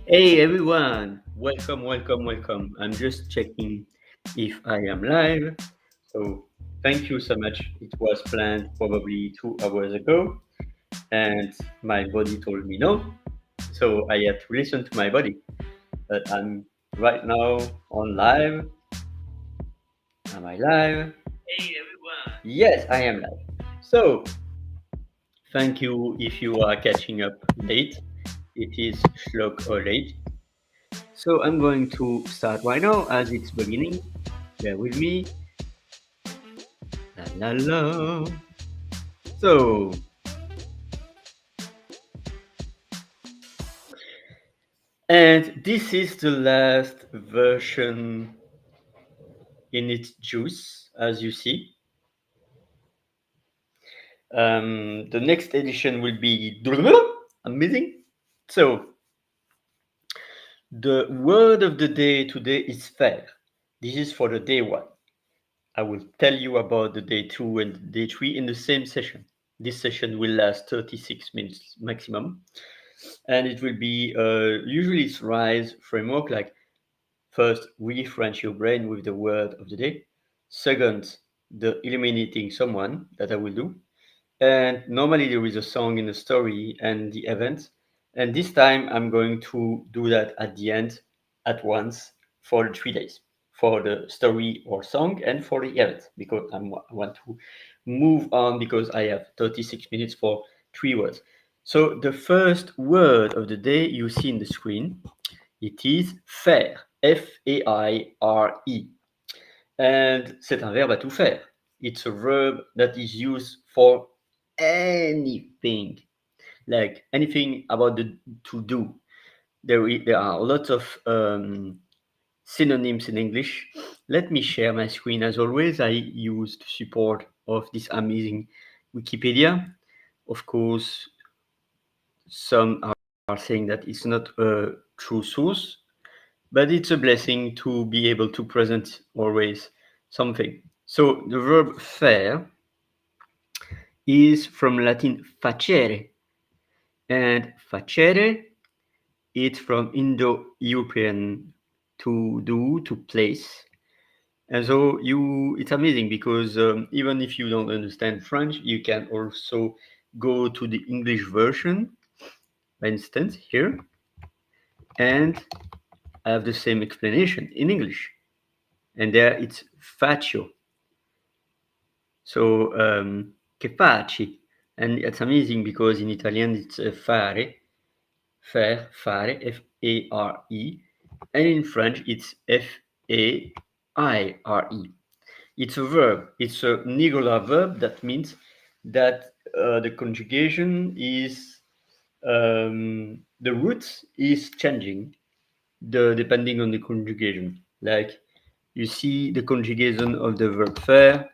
Hey everyone, welcome. I'm just checking if I am live. So thank you so much. It was planned probably 2 hours ago, and my body told me no. So I had to listen to my body. But I'm right now on live. Am I live? Hey everyone. Yes, I am live. So thank you if you are catching up late. It is ChLogOlate. So I'm going to start right now as it's beginning. Bear with me. La la la. So, and this is the last version in its juice, as you see. The next edition will be amazing. So, the word of the day today is fair. This is for the day one. I will tell you about the day two and day three in the same session. This session will last 36 minutes maximum, and it will be usually it's RISE framework like first, refresh your brain with the word of the day. Second, the eliminating someone that I will do. And normally there is a song in the story and the event. And this time I'm going to do that at the end at once for the 3 days for the story or song and for the event because I want to move on because I have 36 minutes for 3 words. So the first word of the day you see in the screen it is faire, F-A-I-R-E. And c'est un verbe à tout faire. It's a verb that is used for anything, like anything about the to do. There are a lot of synonyms in English. Let me share my screen as always. I use the support of this amazing Wikipedia. Of course, some are saying that it's not a true source, but it's a blessing to be able to present always something. So the verb faire is from Latin facere, and facere it's from Indo-European to do, to place. And so it's amazing because even if you don't understand French, you can also go to the English version, for instance, here, and have the same explanation in English. And there it's faccio. So, che faci? And it's amazing because in Italian it's fare, faire, fare, F-A-R-E, and in French it's F-A-I-R-E. It's a verb. It's a singular verb. That means that the conjugation is the root is changing depending on the conjugation. Like you see the conjugation of the verb faire.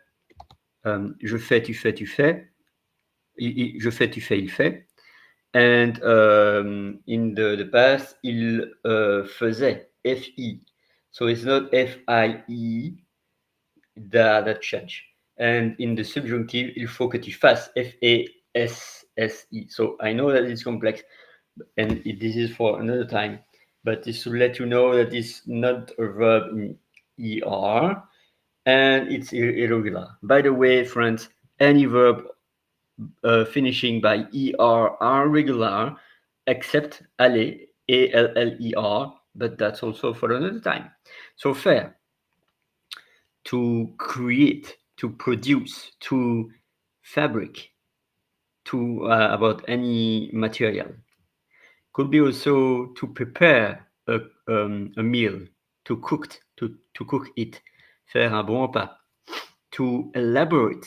Je fais, tu fais, tu fais. Je fais, tu fais, il fait. And in the past, il faisait, F-E. So it's not F-I-E that change. And in the subjunctive, il faut que tu fasses, F-A-S-S-E. So I know that it's complex, and this is for another time, but it's to let you know that it's not a verb in ER, and it's irregular. By the way, friends, any verb finishing by ER are regular, except aller, A-L-L-E-R, but that's also for another time. So faire, to create, to produce, to fabric, to about any material. Could be also to prepare a meal, to cook it, faire un bon repas, to elaborate,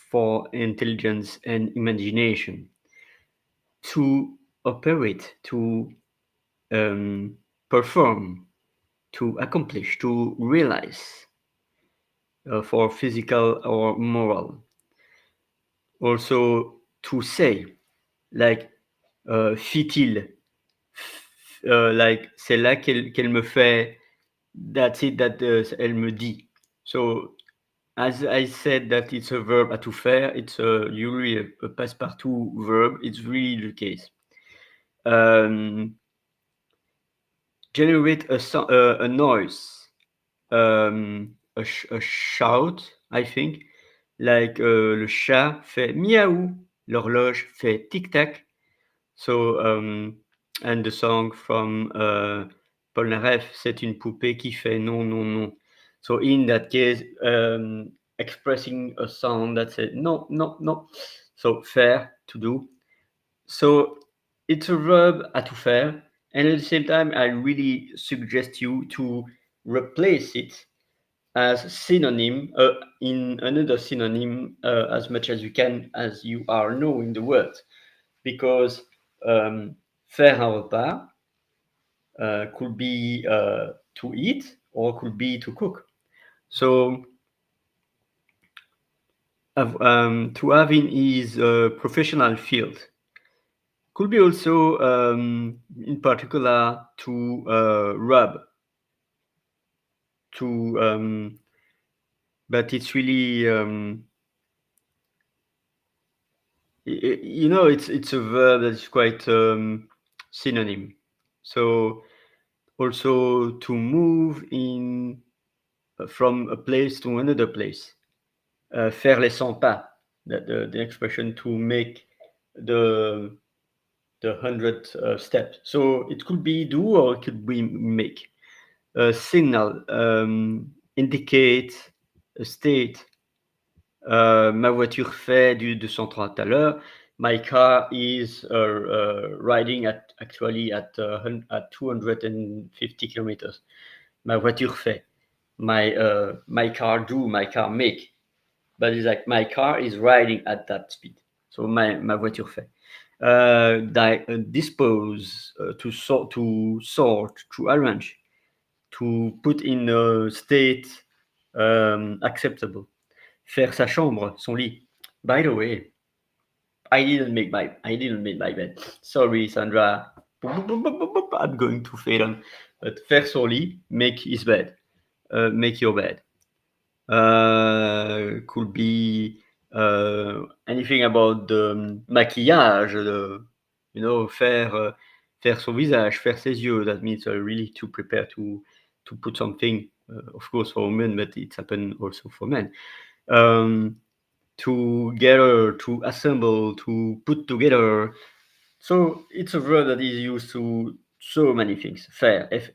for intelligence and imagination, to operate, to perform, to accomplish, to realize, for physical or moral. Also, to say, like fit-il, like c'est là qu'elle me fait, that's it, that elle me dit. So, as I said that it's a verb à tout faire, it's usually a passe-partout verb. It's really the case. generate a noise, a shout, I think, like le chat fait miaou, l'horloge fait tic-tac. So, and the song from Paul Naref, c'est une poupée qui fait non, non, non. So in that case, expressing a sound that says no, no, no. So faire, to do. So it's a verb à tout faire. And at the same time, I really suggest you to replace it as synonym in another synonym as much as you can as you are knowing the word. Because faire un repas could be to eat or could be to cook. So to have in his professional field could be also in particular to rub, to but it's really it's a verb that is quite synonym. So also to move in from a place to another place. Faire les 100 pas, the expression to make the 100 steps. So it could be do or it could be make. Signal, indicate, a state. Ma voiture fait du 203 à l'heure. My car is riding actually at 250 kilometers. Ma voiture fait. My car do, my car make. But it's like my car is riding at that speed. So ma voiture fait. Dispose, to sort, to arrange, to put in a state acceptable. Faire sa chambre, son lit. By the way, I didn't make my bed. Sorry, Sandra. I'm going to fade on. But faire son lit, make his bed. Make your bed. Could be anything about the maquillage, faire son visage, faire ses yeux. That means really to prepare to put something, of course for women, but it's happened also for men. To gather, to assemble, to put together. So it's a verb that is used to so many things. Faire, Faire.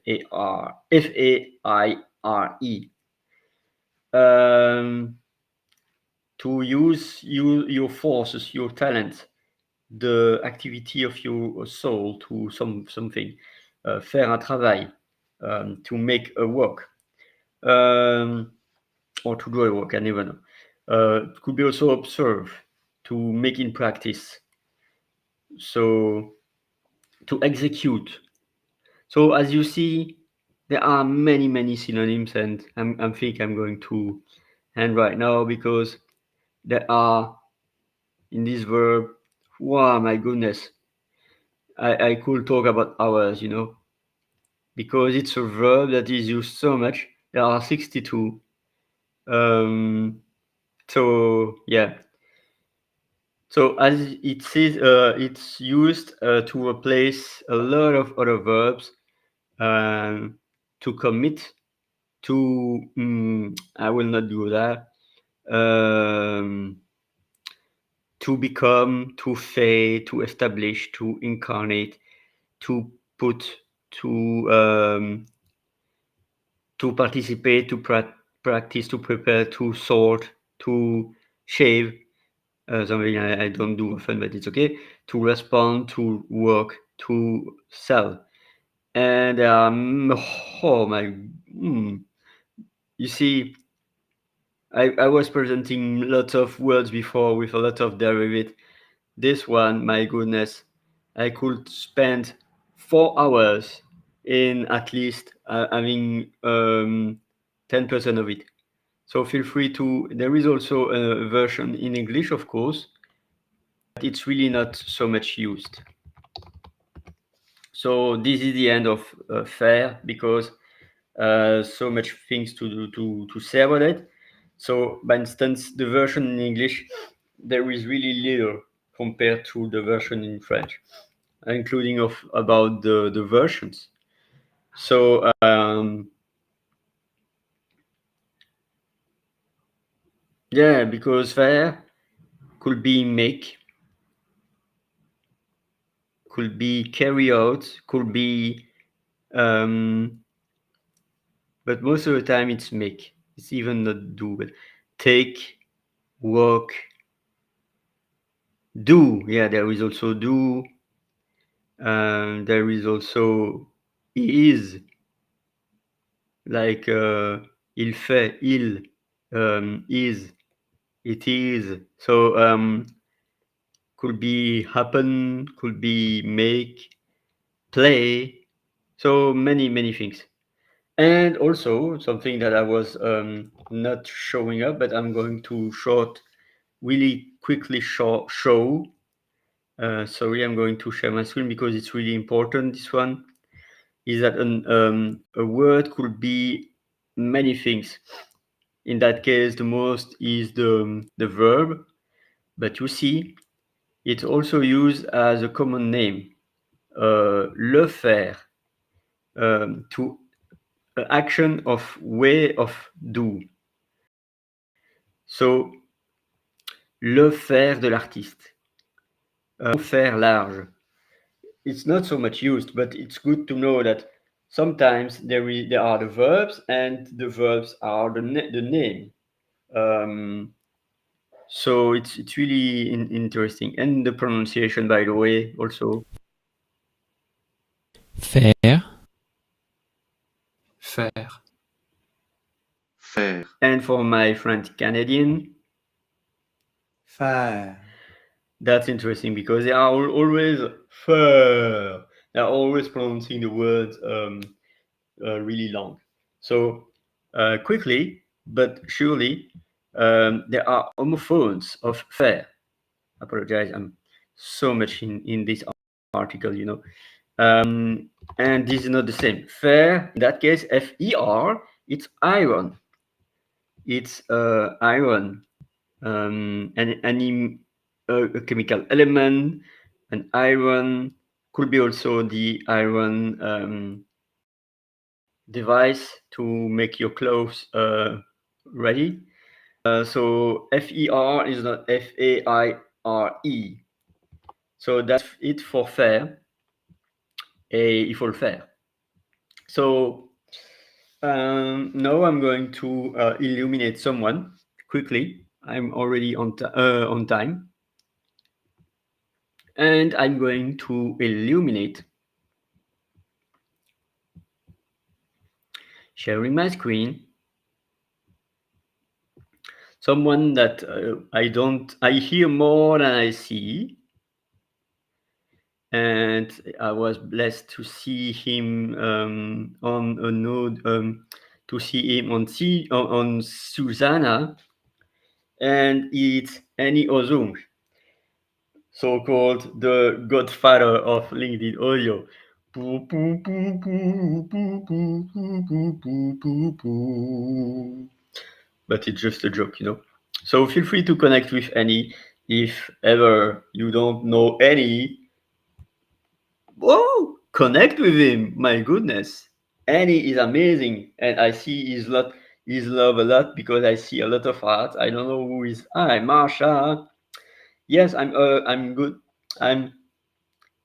To use your forces, your talent, the activity of your soul to something. Faire un travail, to make a work, or to do a work, I never know. It could be also observe, to make in practice. So to execute. So as you see, there are many synonyms, and I think I'm going to end right now because there are in this verb. Wow, my goodness, I could talk about hours, because it's a verb that is used so much. There are 62. So yeah. So as it says, it's used to replace a lot of other verbs, to commit, to I will not do that. To become, to fade, to establish, to incarnate, to put, to participate, to practice, to prepare, to sort, to shave. Something I don't do often, but it's okay. To respond, to work, to sell. And oh my, you see, I was presenting lots of words before with a lot of derivative. This one, my goodness, I could spend 4 hours in at least having 10% of it. So feel free to. There is also a version in English, of course, but it's really not so much used. So this is the end of Faire because so much things to say about it. So, by instance, the version in English, there is really little compared to the version in French, including about the versions. So yeah, because faire could be make, could be carry out, could be but most of the time it's make. It's even not do, but take, walk, do. Yeah, there is also do. There is also is, like il fait, il, is, it is. So could be happen, could be make, play. So many things. And also something that I was not showing up, but I'm going to really quickly show. Sorry, I'm going to share my screen because it's really important. This one is that a word could be many things. In that case, the most is the verb, but you see, it's also used as a common name. Le faire, to action of way of do. So, le faire de l'artiste. Faire large. It's not so much used, but it's good to know that sometimes there are the verbs, and the verbs are the name. So it's really interesting, and the pronunciation, by the way, also. Faire. Faire. Faire. And for my friend Canadian, Faire. that's interesting because they are always Faire. They're always pronouncing the words really long. So quickly but surely, there are homophones of faire. Apologize, I'm so much in this article, you know. And this is not the same. Faire, in that case, F-E-R, it's iron. It's iron. Any a chemical element, an iron, could be also the iron device to make your clothes ready. So FER is not FAIRE. So that's it for faire. Et il faut le faire. So now I'm going to illuminate someone quickly. I'm already on time. And I'm going to illuminate, sharing my screen, someone that I hear more than I see. And I was blessed to see him on a node, to see him on Susanna, and it's Annie Ozung, so-called the godfather of LinkedIn audio. But it's just a joke, you know. So feel free to connect with Annie if ever you don't know Annie. Whoa, connect with him. My goodness. Annie is amazing, and I see his love a lot because I see a lot of art. I don't know who is. Hi, Marsha. Yes, I'm good. I'm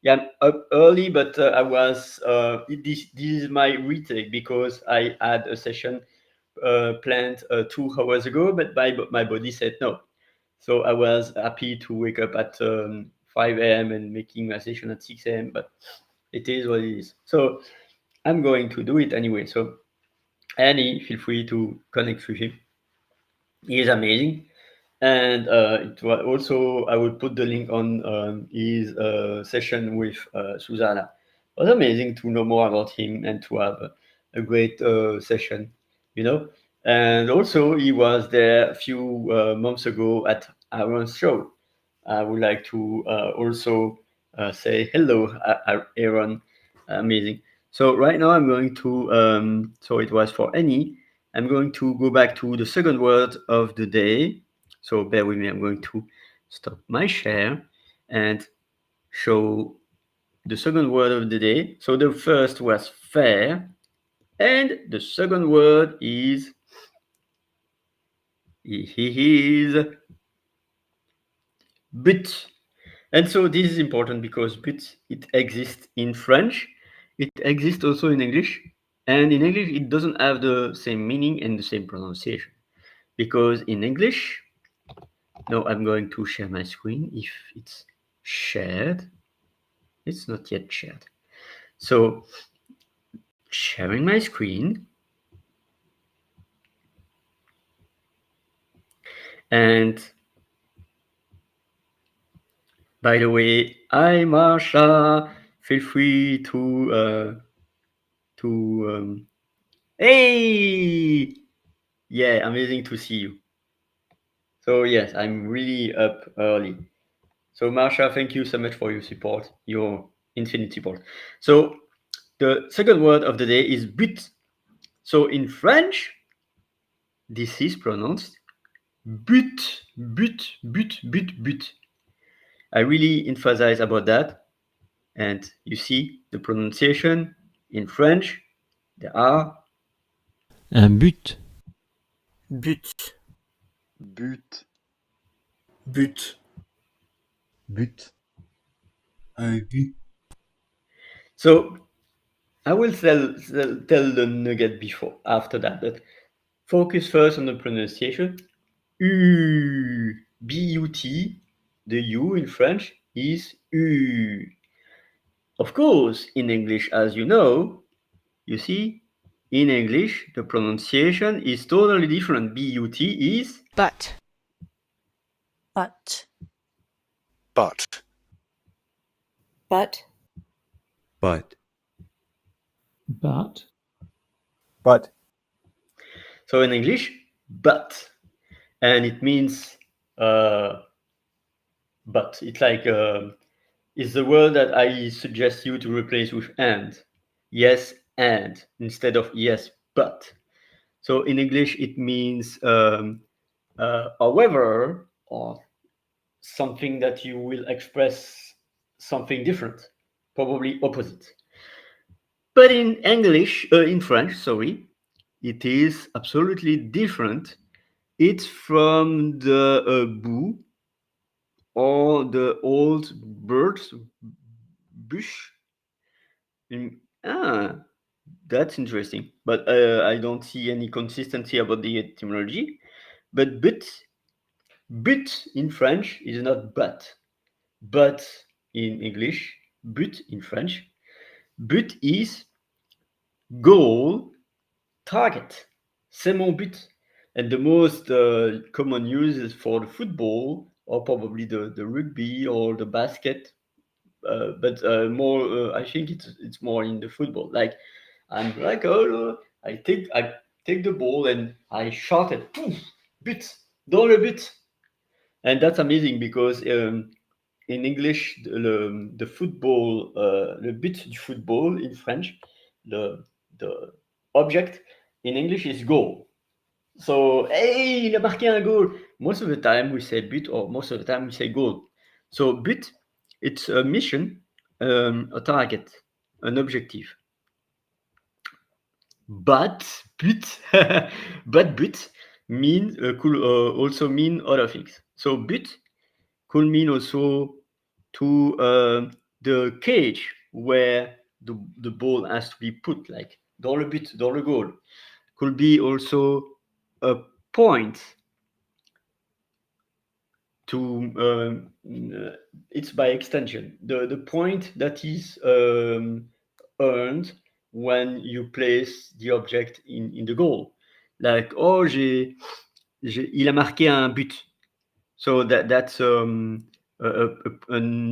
Yeah, I'm up early, but I was this is my retake because I had a session planned 2 hours ago, but my body said no. So I was happy to wake up at 5 a.m. and making my session at 6 a.m. But it is what it is. So I'm going to do it anyway. So Annie, feel free to connect with him. He is amazing. And it was also, I will put the link on his session with Susanna. It was amazing to know more about him and to have a great session, you know. And also, he was there a few months ago at Aaron's show. I would like to also say hello, Aaron. Amazing. So right now I'm going to, so it was for Annie. I'm going to go back to the second word of the day. So bear with me. I'm going to stop my share and show the second word of the day. So the first was faire. And the second word is but. And so this is important because but it exists in French, it exists also in English, and in English it doesn't have the same meaning and the same pronunciation. Because in English, now I'm going to share my screen if it's shared. It's not yet shared. So sharing my screen, and by the way, hi Marsha, feel free to hey, yeah, amazing to see you. So yes, I'm really up early. So Marsha, thank you so much for your support, your infinite support. So the second word of the day is but. So in French, this is pronounced but, but. I really emphasize about that. And you see the pronunciation in French, there are Un but. But. but, But. but, Un but. so I will tell the nugget before after that, but focus first on the pronunciation. U, B-U-T, the U in French is U. Of course, in English, as you know, you see, in English, the pronunciation is totally different. B-U-T is But. But. But. But. but, But. But. so in English, but, and it means but. It's like it's the word that I suggest you to replace with and. Yes, and instead of yes, but. So in English, it means however, or something that you will express something different, probably opposite. But in French, sorry, it is absolutely different. It's from the boo or the old birds bush. Ah, that's interesting. But I don't see any consistency about the etymology. But in French is not but. But in English, but in French, but is goal, target. C'est mon but. And the most common use is for the football or probably the rugby or the basket. But more, I think it's more in the football. Like I'm like, oh, I take the ball and I shot it. Poof, but, dans le but. And that's amazing because in English, the football, le but du football in French, the object in English is goal. So, hey, il a marqué un goal. Most of the time we say but, or most of the time we say goal. So, but, it's a mission, a target, an objective. But, but means could also mean other things. So, but could mean also to the cage where the ball has to be put, like dans le but, dans le goal. Could be also a point to it's by extension the point that is earned when you place the object in the goal, like oh il a marqué un but, so that's an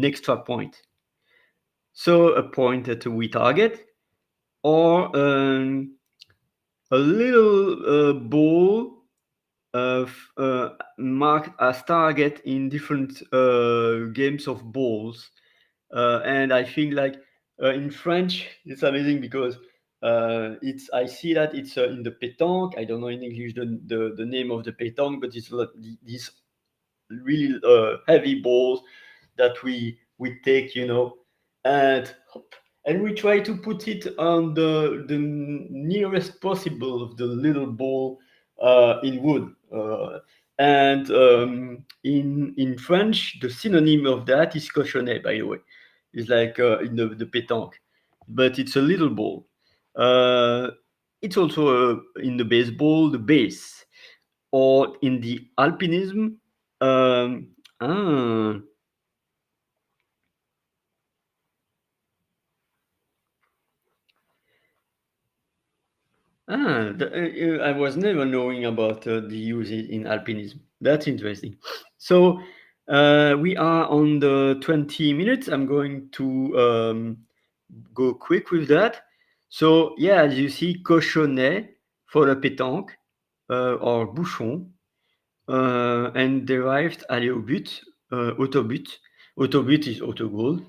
extra point, so a point that we target, or a little ball marked as target in different games of balls. And I think like in French, it's amazing because it's I see that it's in the pétanque. I don't know in English the name of the pétanque, but it's these really heavy balls that we take, and hop, and we try to put it on the nearest possible of the little ball in wood. And in French, the synonym of that is cochonnet, by the way. It's like in the pétanque, but it's a little ball. It's also in the baseball, the base, or in the alpinism. Ah, I was never knowing about the use in alpinism. That's interesting. So we are on the 20 minutes. I'm going to go quick with that. So yeah, as you see, cochonnet for the pétanque or bouchon, and derived aller au but, autobut. Autobut is autogoal.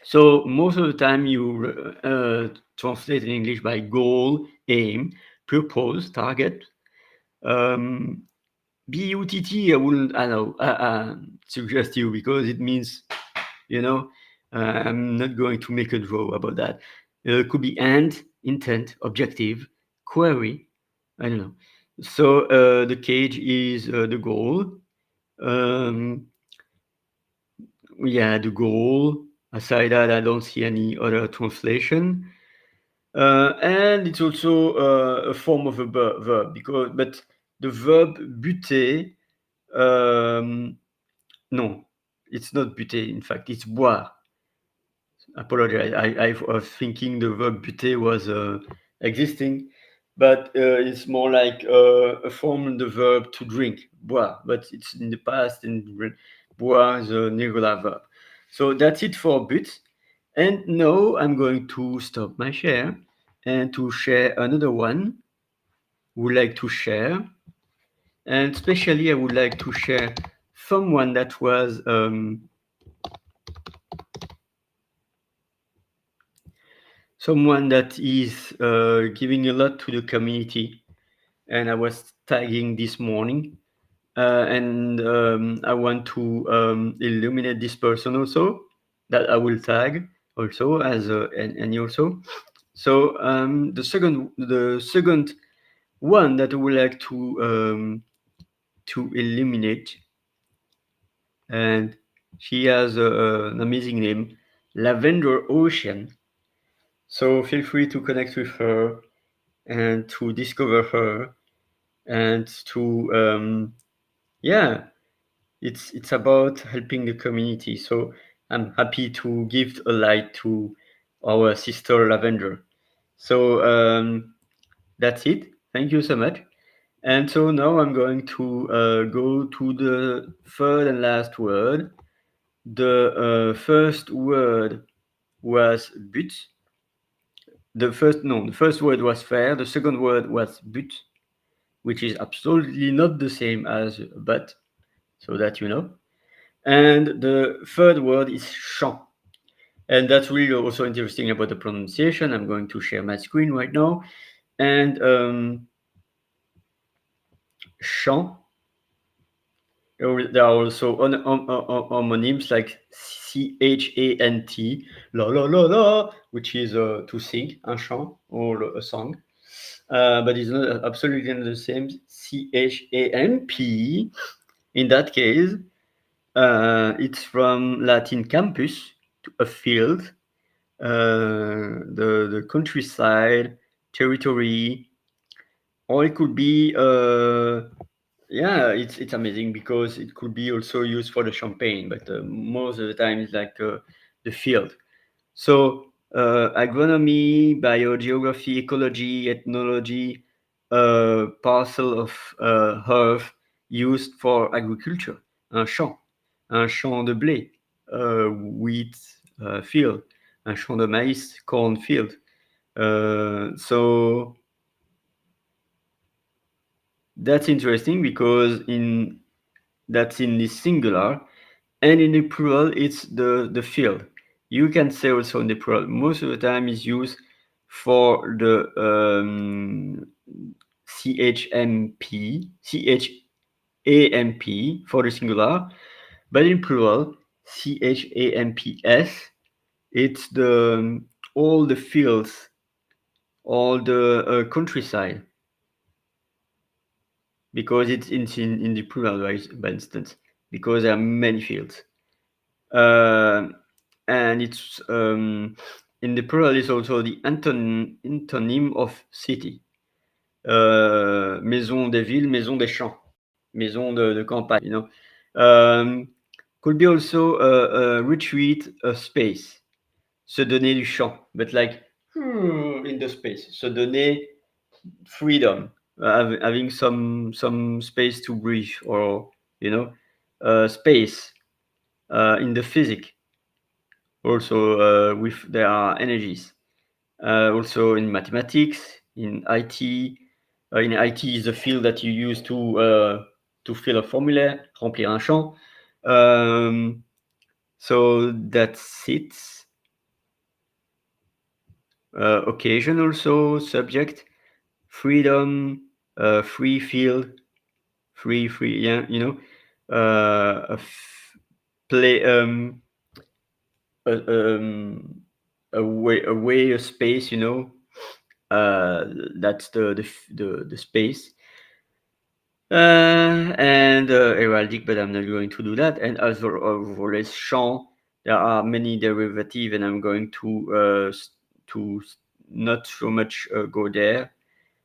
So most of the time you translate in English by goal, aim, purpose, target. BUTT, I wouldn't, I know, suggest you because it means, I'm not going to make a draw about that. It could be end, intent, objective, query, I don't know. So the cage is the goal. Yeah, the goal. Aside that, I don't see any other translation. And it's also a form of a verb but the verb buter, no, it's not buter. In fact, it's boire. Apologize. I was thinking the verb buter was existing, but it's more like a form of the verb to drink, boire. But it's in the past, and boire is a regular verb. So that's it for but. And now I'm going to stop my share and to share another one. Would like to share, and especially I would like to share someone that was someone that is giving a lot to the community, and I was tagging this morning, and I want to illuminate this person also that I will tag also as and also. So the second one that I would like to eliminate, and she has an amazing name, Lavender Ocean. So feel free to connect with her and to discover her and to it's about helping the community. So I'm happy to give a light to our sister Lavender. So that's it. Thank you so much. And so now I'm going to go to the third and last word. The first word was but. The first word was faire. The second word was but, which is absolutely not the same as but, so that you know. And the third word is champ. And that's really also interesting about the pronunciation. I'm going to share my screen right now. And champ, there are also homonyms like chant, la la la la, which is to sing, un chant, or a song. But it's not absolutely not the same. Champ, in that case, it's from Latin campus, a field, the countryside, territory, or it could be it's amazing because it could be also used for the champagne, but most of the time it's like the field. So agronomy, biogeography, ecology, ethnology, parcel of earth used for agriculture, un champ de blé, wheat field, un champ de maïs, corn field. So that's interesting because that's in the singular, and in the plural it's the field. You can say also in the plural. Most of the time is used for the CHAMP for the singular, but in plural CHAMPS it's the all the fields, all the countryside, because it's in the plural, by instance, because there are many fields. And it's in the plural is also the antonym of city. Maison des villes, maison des champs, maison de campagne, you know. Could be also a retreat, a space, se donner du champ, but like in the space, se donner freedom, having some space to breathe, or you know, space in the physics. Also, with there are energies. Also in mathematics, in IT. In IT is the field that you use to fill a formula, remplir un champ. So that's it. Occasion also, subject, freedom, free field, free, yeah, you know, play, a way, a space, you know, that's the space. And heraldic, but I'm not going to do that. And as always, champ, there are many derivatives, and I'm going to not so much go there.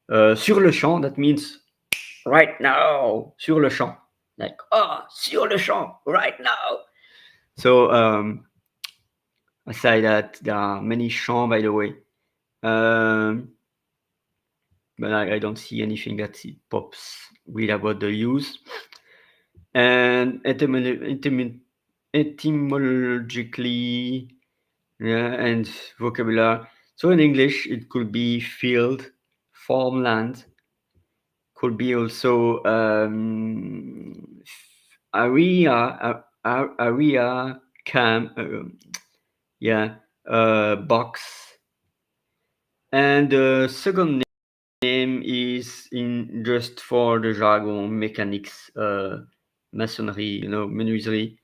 Sur le champ, that means right now. Sur le champ, like sur le champ, right now. So aside that, there are many champs, by the way. But I don't see anything that it pops read about the use. And etymologically, yeah, and vocabulary. So in English, it could be field, farmland, could be also area, area, camp, yeah, box. And the second name is in just for the jargon, mechanics, masonry, you know, menuiserie,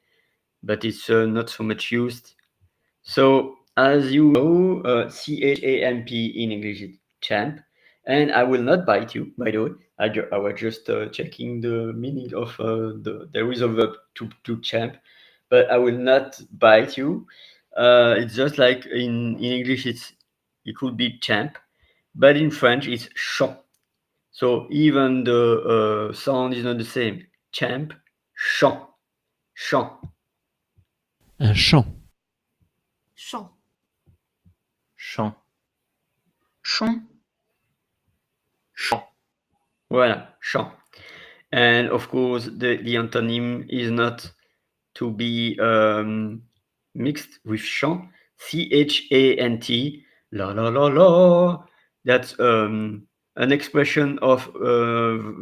but it's not so much used. So as you know, CHAMP in English is champ, and I will not bite you, by the way. I was just checking the meaning of there is a verb to champ, but I will not bite you. It's just like in English, it could be champ, but in French it's champ. So even the sound is not the same. Champ, champ, champ. Un champ. champ, champ, champ, Voilà, champ. And of course, the antonym is not to be mixed with chant. CHANT, la la la la. That's an expression of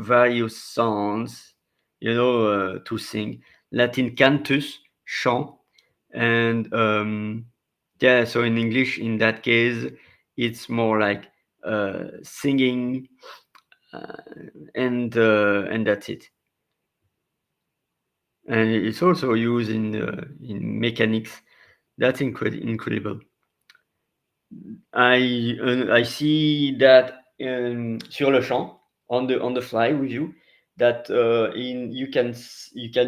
various sounds, you know, to sing. Latin cantus, chant. And yeah, so in English, in that case, it's more like singing, and that's it. And it's also used in mechanics. That's incredible. I see that sur le champ, on the fly with you, that you can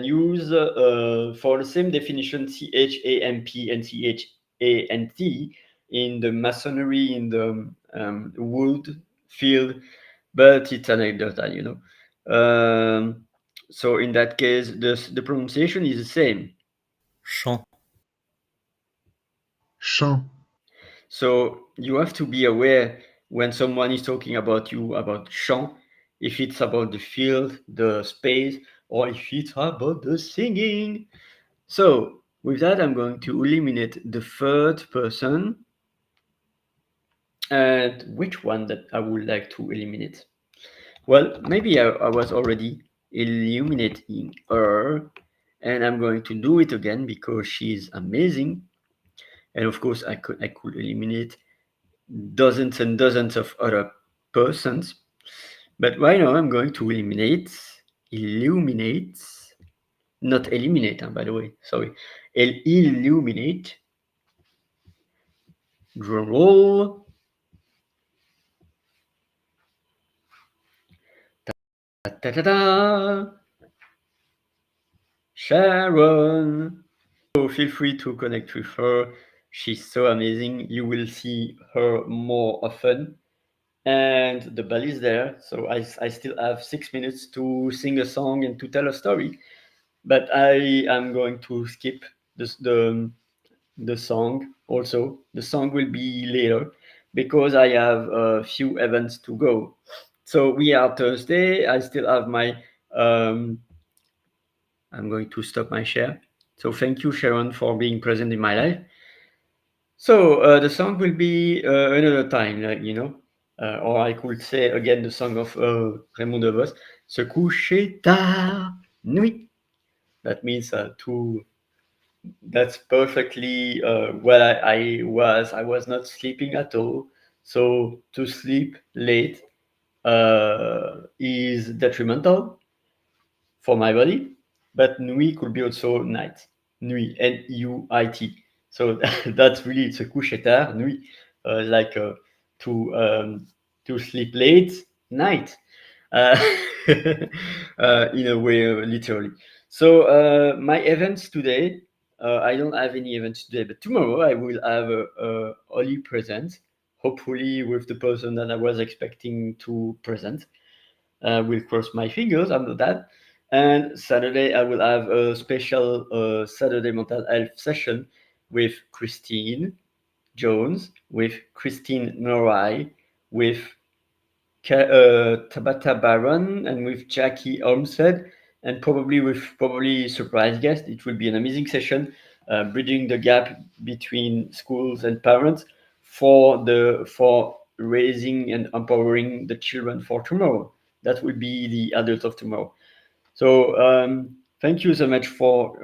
use for the same definition CHAMP and CHANT in the masonry, in the wood field, but it's anecdotal, you know. So in that case, the pronunciation is the same. champ, champ, So you have to be aware when someone is talking about you about champ, if it's about the field, the space, or if it's about the singing. So with that, I'm going to eliminate the third person. And which one that I would like to eliminate? Well, maybe I was already eliminating her, and I'm going to do it again because she's amazing. And of course, I could eliminate dozens and dozens of other persons. But right now, I'm going to illuminate, not eliminate, by the way, sorry, illuminate Drum roll. Da, da, da, da. Sharon. So feel free to connect with her. She's so amazing. You will see her more often. And the bell is there. So I still have 6 minutes to sing a song and to tell a story. But I am going to skip the song also. The song will be later because I have a few events to go. So we are Thursday. I still have my I'm going to stop my share. So thank you, Sharon, for being present in my life. So the song will be another time, like, or I could say again the song of Raymond DeVos, Se coucher tard, nuit. That means that's perfectly what I was. I was not sleeping at all. So to sleep late is detrimental for my body, but nuit could be also night. Nuit, N-U-I-T. So that's really, it's a coucher tard, nuit, like to sleep late, night, uh, in a way, literally. So my events today, I don't have any events today, but tomorrow I will have a Oli present, hopefully with the person that I was expecting to present. Will cross my fingers after that. And Saturday, I will have a special Saturday mental health session with Christine Jones, with Christine Norai, with Tabata Baron, and with Jackie Olmsted, and probably surprise guest. It will be an amazing session, bridging the gap between schools and parents for raising and empowering the children for tomorrow. That will be the adult of tomorrow. So thank you so much for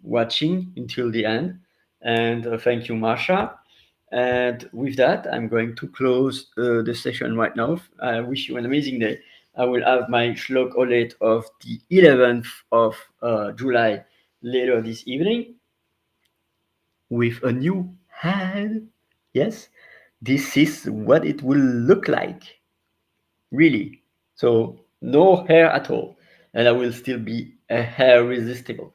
watching until the end, and thank you, Marsha. And with that, I'm going to close the session right now. I wish you an amazing day. I will have my ChLogOlate of the 11th of July later this evening with a new head. Yes, this is what it will look like. Really. So no hair at all. And I will still be a hair resistible.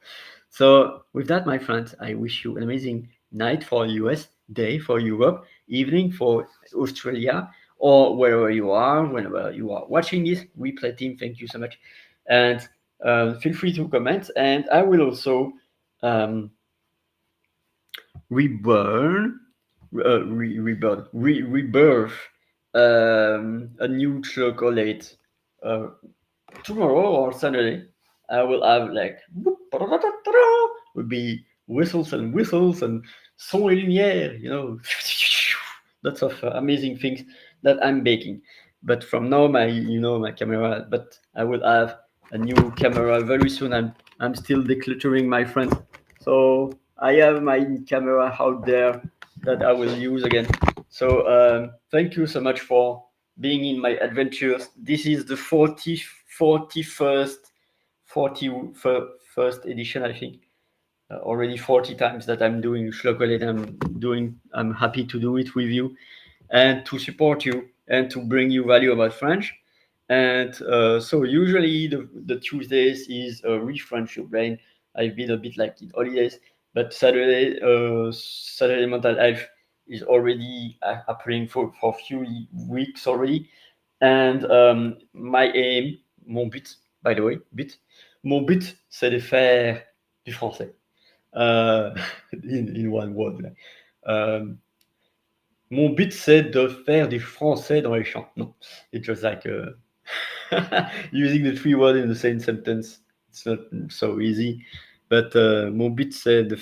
So with that, my friends, I wish you an amazing night for US, day for Europe, evening for Australia, or wherever you are, whenever you are watching this replay team. Thank you so much. And feel free to comment. And I will also rebirth a new chocolate tomorrow or Saturday. I will have like would be whistles and son et lumière, lots of amazing things that I'm baking. But from now, my camera. But I will have a new camera very soon. I'm still decluttering, my friend. So I have my camera out there that I will use again. So thank you so much for being in my adventures. This is the 41st edition, I think. Already 40 times that I'm doing ChLogOlate. I'm happy to do it with you and to support you and to bring you value about French. And so usually the Tuesdays is refresh your brain. I've been a bit like in holidays, but Saturday mental health is already happening for a few weeks already. And my aim, mon but, by the way, mon but, c'est de faire du français. In one word. Mon but, c'est de faire du français dans les champs. No, it's just like using the three words in the same sentence. It's not so easy. But mon but, c'est de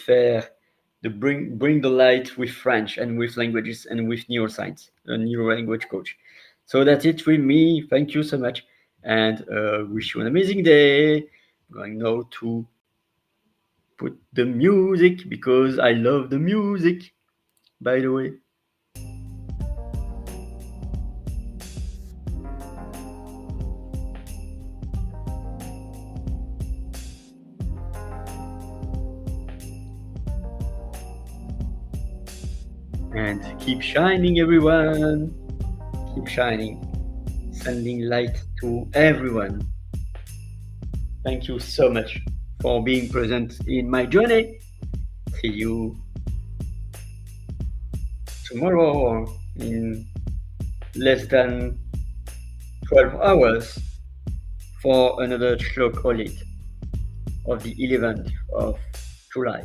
bring the light with French and with languages and with neuroscience, a neuro language coach. So that's it with me. Thank you so much, and wish you an amazing day. I'm going now to put the music because I love the music, by the way. And keep shining, everyone. Keep shining. Sending light to everyone. Thank you so much for being present in my journey. See you tomorrow or in less than 12 hours for another ChLogOlate of the 11th of July.